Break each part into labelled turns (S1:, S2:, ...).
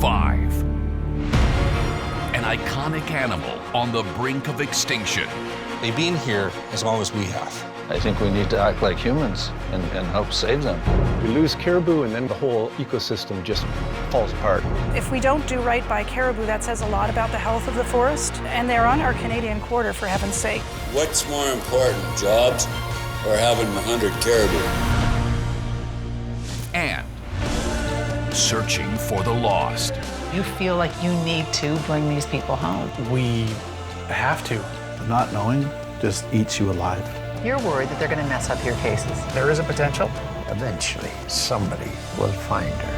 S1: W5. An iconic animal on the brink of extinction.
S2: They've been here as long as we have.
S3: I think we need to act like humans and help save them.
S4: We lose caribou and then the whole ecosystem just falls apart.
S5: If we don't do right by caribou, that says a lot about the health of the forest. And they're on our Canadian quarter, for heaven's sake.
S6: What's more important, jobs or having 100 caribou?
S1: And searching for the lost.
S7: You feel like you need to bring these people home.
S4: We have to.
S8: Not knowing just eats you alive.
S7: You're worried that they're going to mess up your cases.
S4: There is a potential.
S9: Eventually, somebody will find her.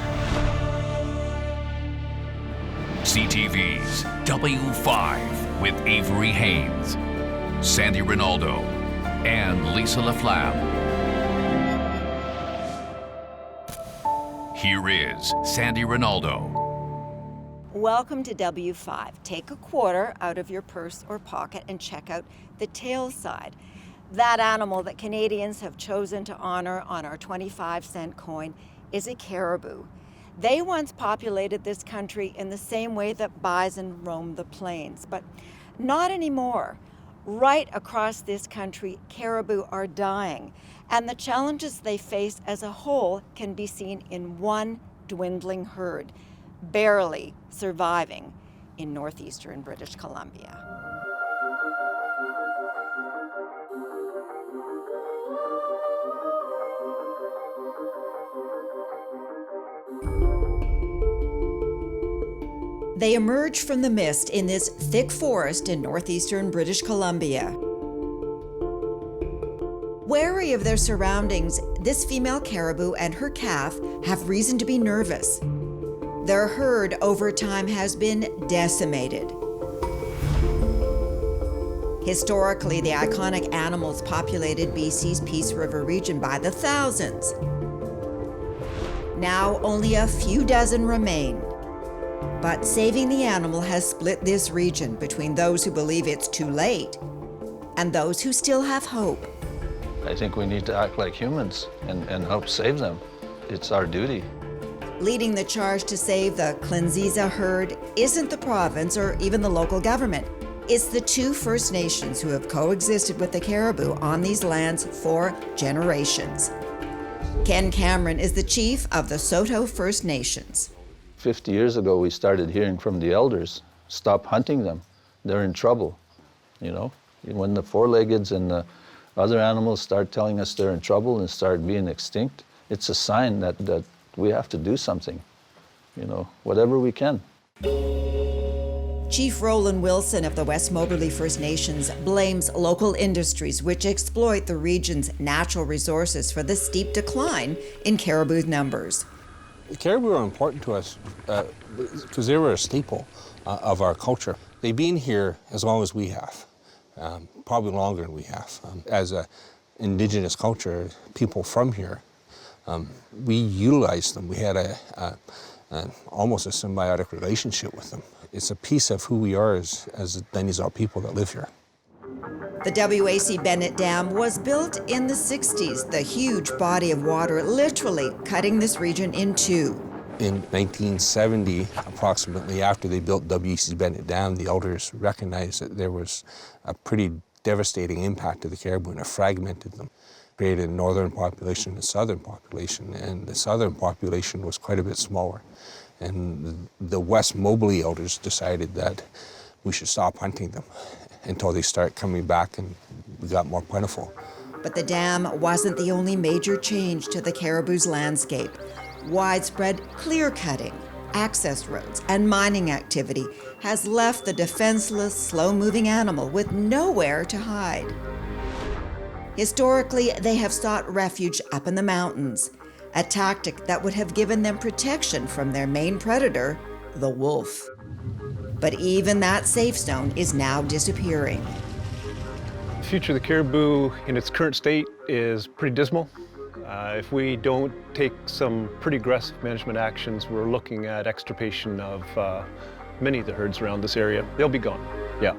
S1: CTV's W5 with Avery Haynes, Sandy Rinaldo, and Lisa LaFlamme. Here is Sandy Rinaldo.
S10: Welcome to W5. Take a quarter out of your purse or pocket and check out the tail side. That animal that Canadians have chosen to honor on our 25-cent coin is a caribou. They once populated this country in the same way that bison roamed the plains, but not anymore. Right across this country, caribou are dying, and the challenges they face as a whole can be seen in one dwindling herd, barely surviving in northeastern British Columbia. They emerge from the mist in this thick forest in northeastern British Columbia. Wary of their surroundings, this female caribou and her calf have reason to be nervous. Their herd over time has been decimated. Historically, the iconic animals populated BC's Peace River region by the thousands. Now only a few dozen remain. But saving the animal has split this region between those who believe it's too late and those who still have hope.
S3: I think we need to act like humans and help save them. It's our duty.
S10: Leading the charge to save the Clinziza herd isn't the province or even the local government. It's the two First Nations who have coexisted with the caribou on these lands for generations. Ken Cameron is the chief of the Saulteaux First Nations.
S3: 50 years ago, we started hearing from the elders, stop hunting them. They're in trouble, you know? When the four-leggeds and the other animals start telling us they're in trouble and start being extinct, it's a sign that we have to do something, you know, whatever we can.
S10: Chief Roland Wilson of the West Moberly First Nations blames local industries which exploit the region's natural resources for the steep decline in caribou numbers.
S2: The caribou are important to us because they were a staple of our culture. They've been here as long as we have, probably longer than we have. As an indigenous culture, people from here, we utilized them. We had almost a symbiotic relationship with them. It's a piece of who we are as the Denizaw people that live here.
S10: The WAC Bennett Dam was built in the 60s, the huge body of water literally cutting this region in two.
S2: In 1970, approximately after they built WAC Bennett Dam, the elders recognized that there was a pretty devastating impact to the caribou and it fragmented them. Created a northern population and a southern population, and the southern population was quite a bit smaller. And the West Moberly elders decided that we should stop hunting them until they start coming back and we got more plentiful.
S10: But the dam wasn't the only major change to the caribou's landscape. Widespread clear-cutting, access roads, and mining activity has left the defenseless, slow-moving animal with nowhere to hide. Historically, they have sought refuge up in the mountains, a tactic that would have given them protection from their main predator, the wolf. But even that safe zone is now disappearing.
S4: The future of the caribou in its current state is pretty dismal. If we don't take some pretty aggressive management actions, we're looking at extirpation of many of the herds around this area. They'll be gone, yeah.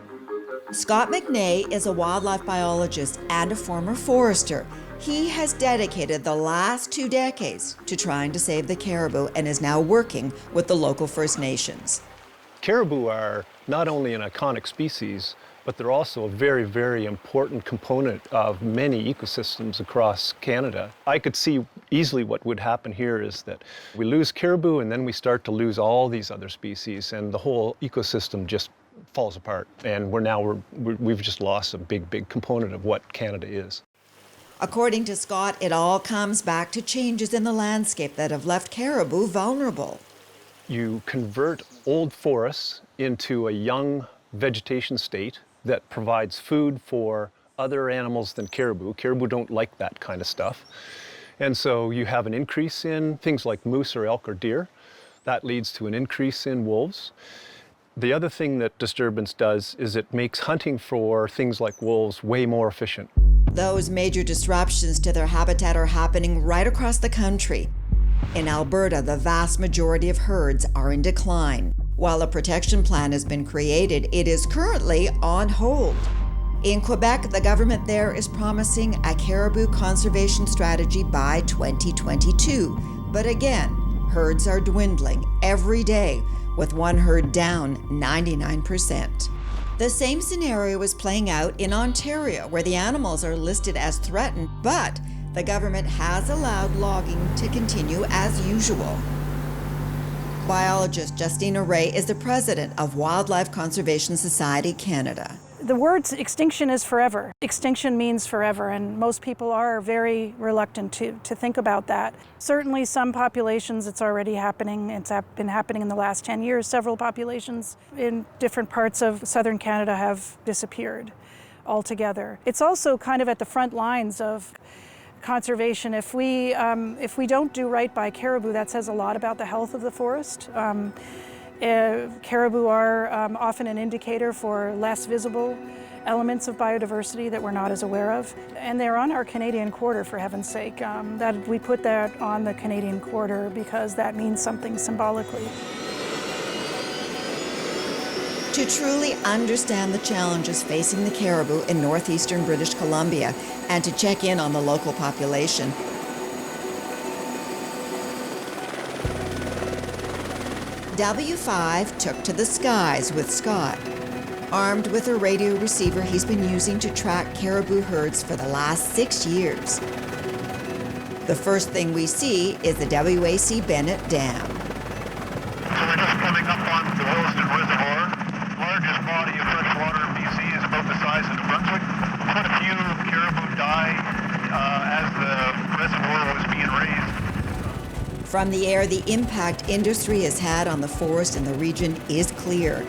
S10: Scott McNay is a wildlife biologist and a former forester. He has dedicated the last 2 decades to trying to save the caribou and is now working with the local First Nations.
S4: Caribou are not only an iconic species, but they're also a very, very important component of many ecosystems across Canada. I could see easily what would happen here is that we lose caribou and then we start to lose all these other species and the whole ecosystem just falls apart. And we've just lost a big, big component of what Canada is.
S10: According to Scott, it all comes back to changes in the landscape that have left caribou vulnerable.
S4: You convert old forests into a young vegetation state that provides food for other animals than caribou. Caribou don't like that kind of stuff. And so you have an increase in things like moose or elk or deer. That leads to an increase in wolves. The other thing that disturbance does is it makes hunting for things like wolves way more efficient.
S10: Those major disruptions to their habitat are happening right across the country. In Alberta, the vast majority of herds are in decline. While a protection plan has been created, it is currently on hold. In Quebec, the government there is promising a caribou conservation strategy by 2022. But again, herds are dwindling every day, with one herd down 99%. The same scenario is playing out in Ontario, where the animals are listed as threatened, but the government has allowed logging to continue as usual. Biologist Justina Ray is the president of Wildlife Conservation Society Canada.
S5: The word extinction is forever. Extinction means forever, and most people are very reluctant to think about that. Certainly some populations, it's already happening. It's been happening in the last 10 years. Several populations in different parts of southern Canada have disappeared altogether. It's also kind of at the front lines of conservation. If we don't do right by caribou, that says a lot about the health of the forest. Caribou are often an indicator for less visible elements of biodiversity that we're not as aware of. And they're on our Canadian quarter, for heaven's sake. That we put that on the Canadian quarter because that means something symbolically.
S10: To truly understand the challenges facing the caribou in northeastern British Columbia and to check in on the local population, W5 took to the skies with Scott. Armed with a radio receiver he's been using to track caribou herds for the last 6 years. The first thing we see is the WAC Bennett Dam.
S11: So we're just coming up on the Williston Reservoir. Largest body of fresh water in BC is about the size of New Brunswick. Quite a few caribou died as the reservoir was being raised.
S10: From the air, the impact industry has had on the forest in the region is clear.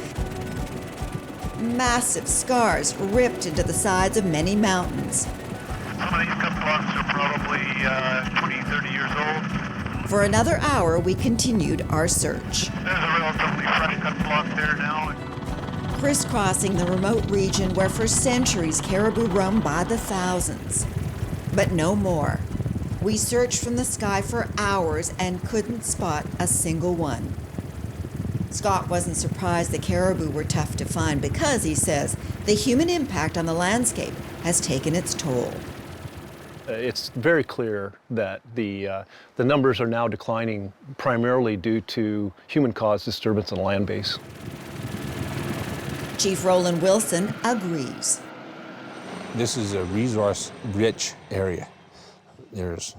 S10: Massive scars ripped into the sides of many mountains.
S11: Some of these cut blocks are probably 20, 30 years old.
S10: For another hour, we continued our search.
S11: There's a relatively fresh cut block there now.
S10: Crisscrossing the remote region where for centuries caribou roam by the thousands. But no more. We searched from the sky for hours and couldn't spot a single one. Scott wasn't surprised the caribou were tough to find because, he says, the human impact on the landscape has taken its toll.
S4: It's very clear that the numbers are now declining primarily due to human-caused disturbance on the land base.
S10: Chief Roland Wilson agrees.
S2: This is a resource-rich area. There's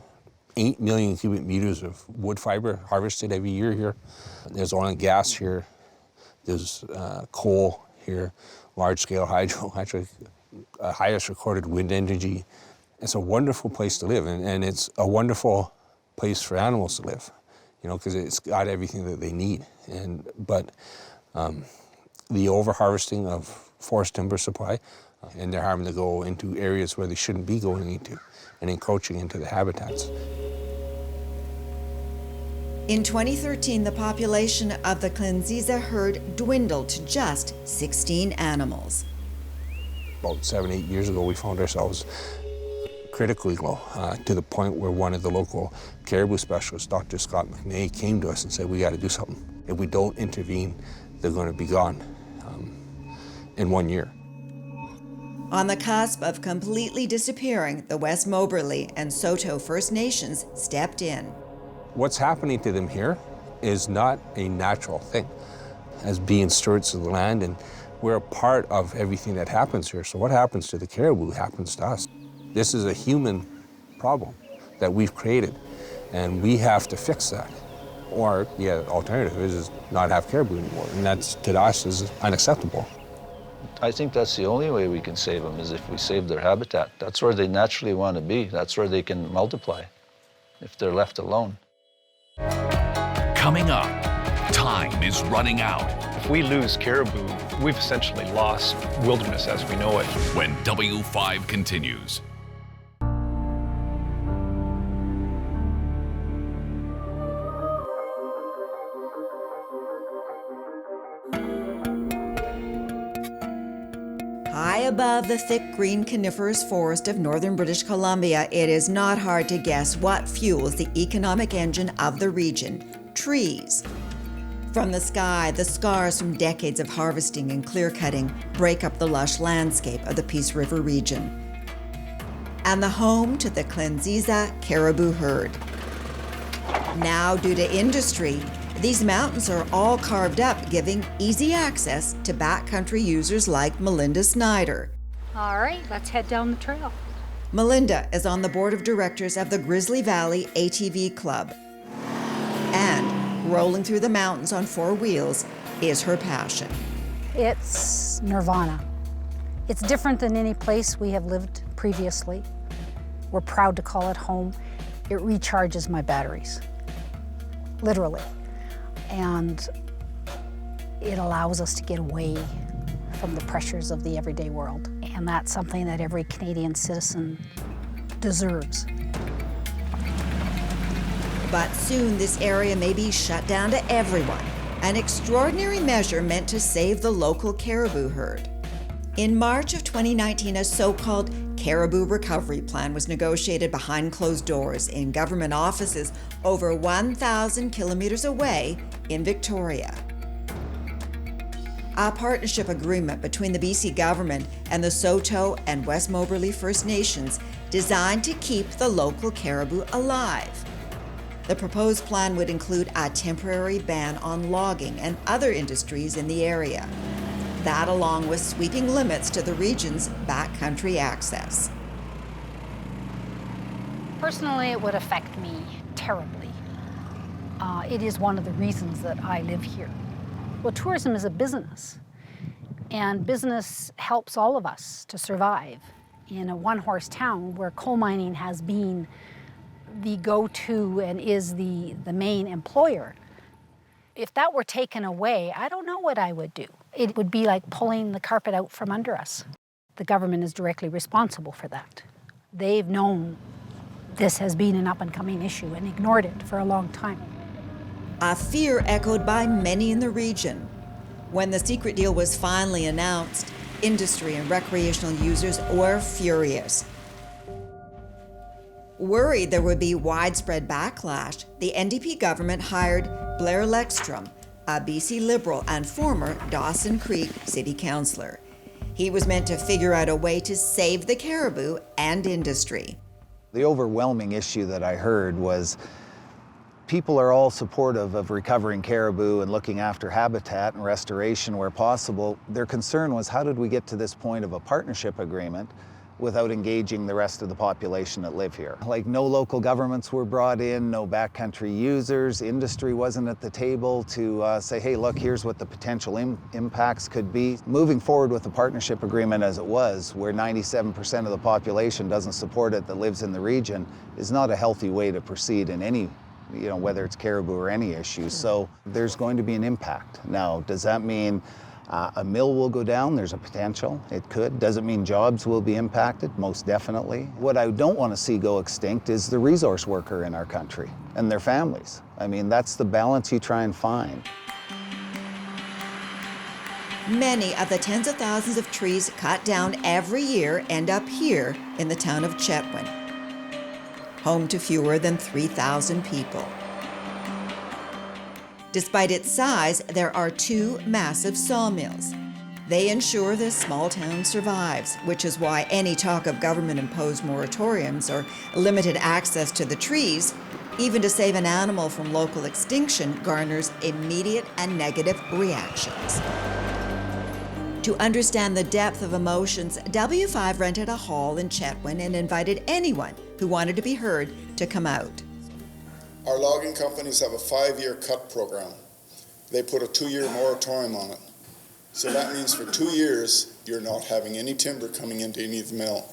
S2: 8 million cubic meters of wood fiber harvested every year here. There's oil and gas here. There's coal here, large-scale hydro, actually highest recorded wind energy. It's a wonderful place to live, and it's a wonderful place for animals to live, you know, because it's got everything that they need. But the over-harvesting of forest timber supply, and they're having to go into areas where they shouldn't be going into and encroaching into the habitats.
S10: In 2013, the population of the Clinziza herd dwindled to just 16 animals.
S2: About 7-8 years ago, we found ourselves critically low, to the point where one of the local caribou specialists, Dr. Scott McNay, came to us and said, we got to do something. If we don't intervene, they're going to be gone in 1 year.
S10: On the cusp of completely disappearing, the West Moberly and Saulteaux First Nations stepped in.
S2: What's happening to them here is not a natural thing. As being stewards of the land, and we're a part of everything that happens here. So what happens to the caribou happens to us. This is a human problem that we've created, and we have to fix that. Or the alternative is not have caribou anymore, and that's, to us, is unacceptable.
S3: I think that's the only way we can save them, is if we save their habitat. That's where they naturally want to be. That's where they can multiply, if they're left alone.
S1: Coming up, time is running out.
S4: If we lose caribou, we've essentially lost wilderness as we know it.
S1: When W5 continues.
S10: High above the thick green coniferous forest of northern British Columbia, it is not hard to guess what fuels the economic engine of the region: trees. From the sky, the scars from decades of harvesting and clear-cutting break up the lush landscape of the Peace River region. And the home to the Clenziza caribou herd. Now, due to industry, these mountains are all carved up, giving easy access to backcountry users like Melinda Snyder.
S12: All right, let's head down the trail.
S10: Melinda is on the board of directors of the Grizzly Valley ATV Club. And rolling through the mountains on four wheels is her passion.
S12: It's nirvana. It's different than any place we have lived previously. We're proud to call it home. It recharges my batteries, literally. And it allows us to get away from the pressures of the everyday world. And that's something that every Canadian citizen deserves.
S10: But soon this area may be shut down to everyone, an extraordinary measure meant to save the local caribou herd. In March of 2019, a so-called caribou recovery plan was negotiated behind closed doors in government offices over 1,000 kilometers away in Victoria. A partnership agreement between the BC government and the Saulteaux and West Moberly First Nations designed to keep the local caribou alive. The proposed plan would include a temporary ban on logging and other industries in the area. That, along with sweeping limits to the region's backcountry access.
S12: Personally, it would affect me terribly. It is one of the reasons that I live here. Well, tourism is a business, and business helps all of us to survive. In a one-horse town where coal mining has been the go-to and is the main employer, if that were taken away, I don't know what I would do. It would be like pulling the carpet out from under us. The government is directly responsible for that. They've known this has been an up-and-coming issue and ignored it for a long time.
S10: A fear echoed by many in the region. When the secret deal was finally announced, industry and recreational users were furious. Worried there would be widespread backlash, the NDP government hired Blair Lekstrom, a BC Liberal and former Dawson Creek City Councillor. He was meant to figure out a way to save the caribou and industry.
S13: The overwhelming issue that I heard was people are all supportive of recovering caribou and looking after habitat and restoration where possible. Their concern was, how did we get to this point of a partnership agreement without engaging the rest of the population that live here? Like, no local governments were brought in, no backcountry users, industry wasn't at the table to say, hey, look, here's what the potential impacts could be. Moving forward with the partnership agreement as it was, where 97% of the population doesn't support it that lives in the region, is not a healthy way to proceed in any, whether it's caribou or any issue. So there's going to be an impact. Now, does that mean a mill will go down? There's a potential. It could. Does it mean jobs will be impacted? Most definitely. What I don't want to see go extinct is the resource worker in our country and their families. I mean, that's the balance you try and find.
S10: Many of the tens of thousands of trees cut down every year end up here in the town of Chetwynd, home to fewer than 3,000 people. Despite its size, there are two massive sawmills. They ensure this small town survives, which is why any talk of government-imposed moratoriums or limited access to the trees, even to save an animal from local extinction, garners immediate and negative reactions. To understand the depth of emotions, W5 rented a hall in Chetwynd and invited anyone who wanted to be heard to come out.
S14: Our logging companies have a 5-year cut program. They put a 2-year moratorium on it. So that means for 2 years, you're not having any timber coming into any of the mill.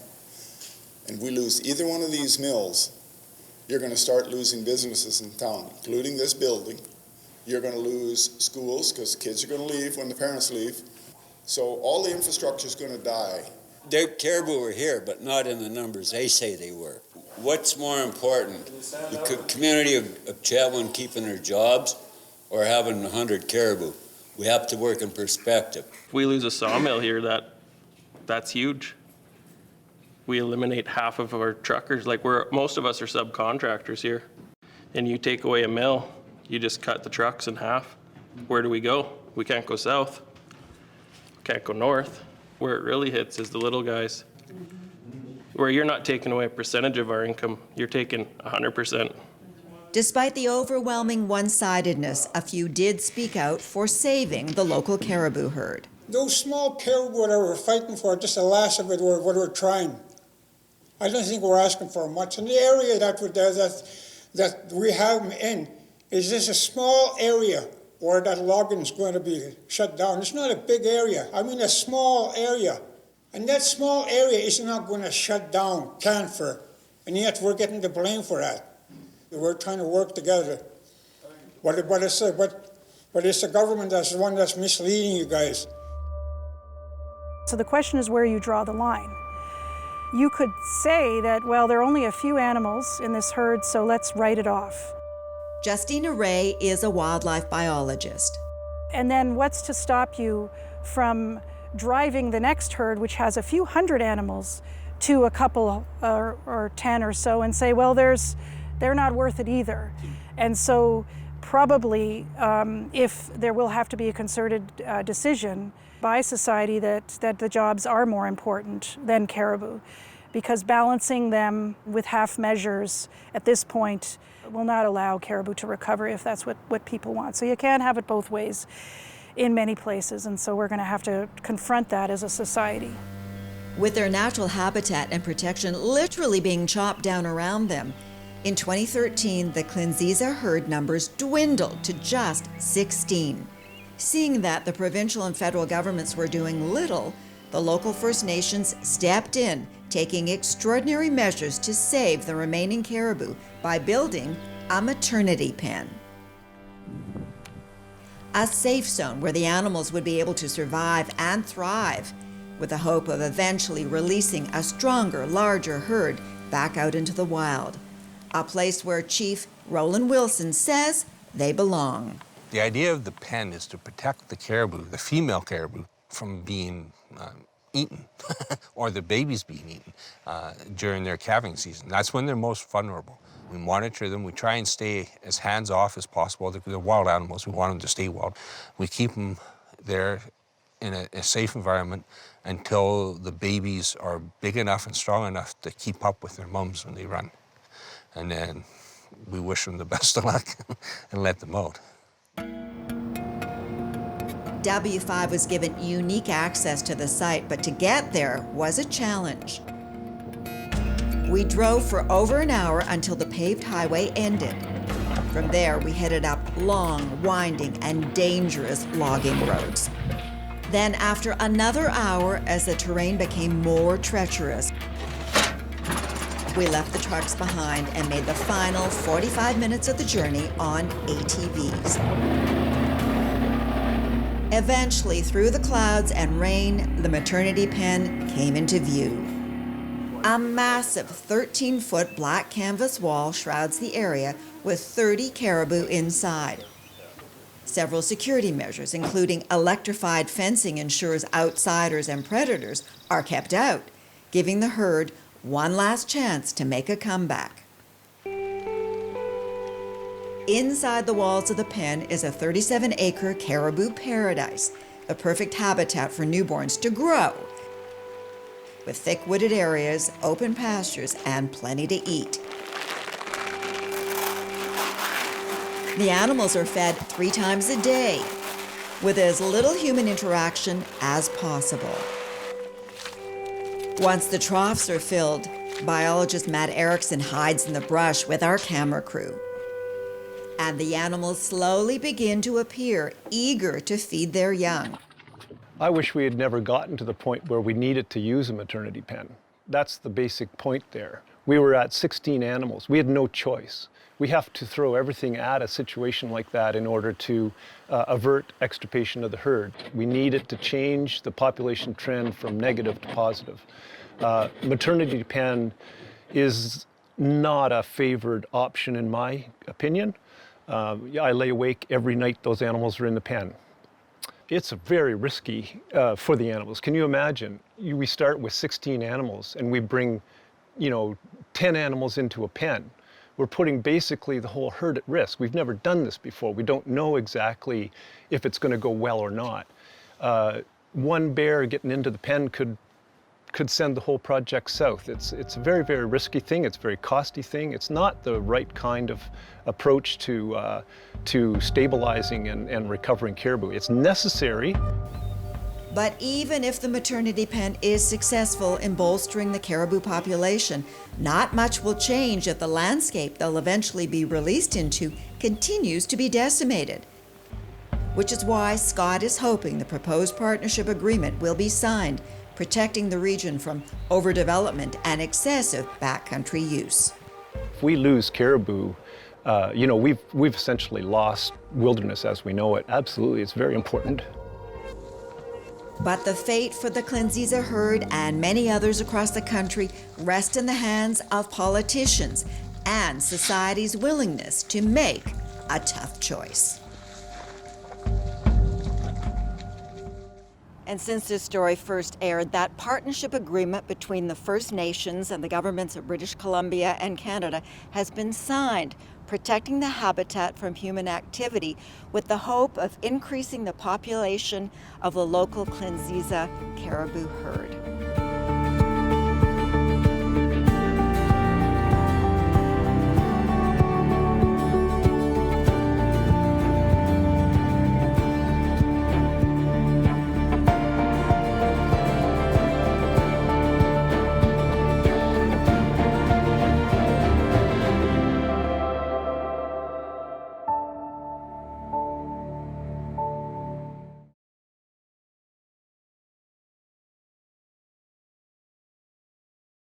S14: And we lose either one of these mills, you're going to start losing businesses in town, including this building. You're going to lose schools because kids are going to leave when the parents leave. So all the infrastructure is going to die.
S6: The caribou were here, but not in the numbers they say they were. What's more important, the community of Chetwynd keeping their jobs or having 100 caribou? We have to work in perspective.
S15: If we lose a sawmill here, that's huge. We eliminate half of our truckers. Like most of us are subcontractors here. And you take away a mill, you just cut the trucks in half. Where do we go? We can't go south. Can't go north. Where it really hits is the little guys. Where you're not taking away a percentage of our income, you're taking 100%.
S10: Despite the overwhelming one-sidedness, a few did speak out for saving the local caribou herd.
S16: Those small caribou that we're fighting for, just the last of it, what we're trying. I don't think we're asking for much. In the area that we have them in is just a small area where that logging is going to be shut down. It's not a big area. I mean a small area. And that small area is not going to shut down Canfor. And yet we're getting the blame for that. We're trying to work together. But it's the government that's the one that's misleading you guys.
S5: So the question is where you draw the line. You could say that, well, there are only a few animals in this herd, so let's write it off.
S10: Justina Ray is a wildlife biologist.
S5: And then what's to stop you from driving the next herd, which has a few hundred animals, to a couple or 10 or so and say, well, they're not worth it either. And so probably if there will have to be a concerted decision by society that the jobs are more important than caribou, because balancing them with half measures at this point will not allow caribou to recover if that's what people want. So you can't have it both ways in many places, and so we're going to have to confront that as a society.
S10: With their natural habitat and protection literally being chopped down around them, in 2013, the Clinziza herd numbers dwindled to just 16. Seeing that the provincial and federal governments were doing little, the local First Nations stepped in, taking extraordinary measures to save the remaining caribou by building a maternity pen. A safe zone where the animals would be able to survive and thrive, with the hope of eventually releasing a stronger, larger herd back out into the wild. A place where Chief Roland Wilson says they belong.
S2: The idea of the pen is to protect the caribou, the female caribou, from being eaten or the babies being eaten during their calving season. That's when they're most vulnerable. We monitor them. We try and stay as hands-off as possible. They're wild animals. We want them to stay wild. We keep them there in a safe environment until the babies are big enough and strong enough to keep up with their mums when they run. And then we wish them the best of luck and let them out.
S10: W5 was given unique access to the site, but to get there was a challenge. We drove for over an hour until the paved highway ended. From there, we headed up long, winding, and dangerous logging roads. Then, after another hour, as the terrain became more treacherous, we left the trucks behind and made the final 45 minutes of the journey on ATVs. Eventually, through the clouds and rain, the maternity pen came into view. A massive 13-foot black canvas wall shrouds the area with 30 caribou inside. Several security measures, including electrified fencing, ensures outsiders and predators are kept out, giving the herd one last chance to make a comeback. Inside the walls of the pen is a 37-acre caribou paradise, the perfect habitat for newborns to grow, with thick wooded areas, open pastures, and plenty to eat. The animals are fed 3 times a day, with as little human interaction as possible. Once the troughs are filled, biologist Matt Erickson hides in the brush with our camera crew. And the animals slowly begin to appear, eager to feed their young.
S4: I wish we had never gotten to the point where we needed to use a maternity pen. That's the basic point there. We were at 16 animals. We had no choice. We have to throw everything at a situation like that in order to avert extirpation of the herd. We needed to change the population trend from negative to positive. Maternity pen is not a favored option in my opinion. I lay awake every night those animals are in the pen. It's very risky for the animals. Can you imagine? We start with 16 animals and we bring, 10 animals into a pen. We're putting basically the whole herd at risk. We've never done this before. We don't know exactly if it's going to go well or not. One bear getting into the pen could send the whole project south. It's a very, very risky thing. It's a very costly thing. It's not the right kind of approach to stabilizing and recovering caribou. It's necessary.
S10: But even if the maternity pen is successful in bolstering the caribou population, not much will change if the landscape they'll eventually be released into continues to be decimated. Which is why Scott is hoping the proposed partnership agreement will be signed, protecting the region from overdevelopment and excessive backcountry use.
S4: If we lose caribou, we've essentially lost wilderness as we know it. Absolutely, it's very important.
S10: But the fate for the Clinziza herd and many others across the country rest in the hands of politicians and society's willingness to make a tough choice. And since this story first aired, that partnership agreement between the First Nations and the governments of British Columbia and Canada has been signed, protecting the habitat from human activity with the hope of increasing the population of the local Clinziza caribou herd.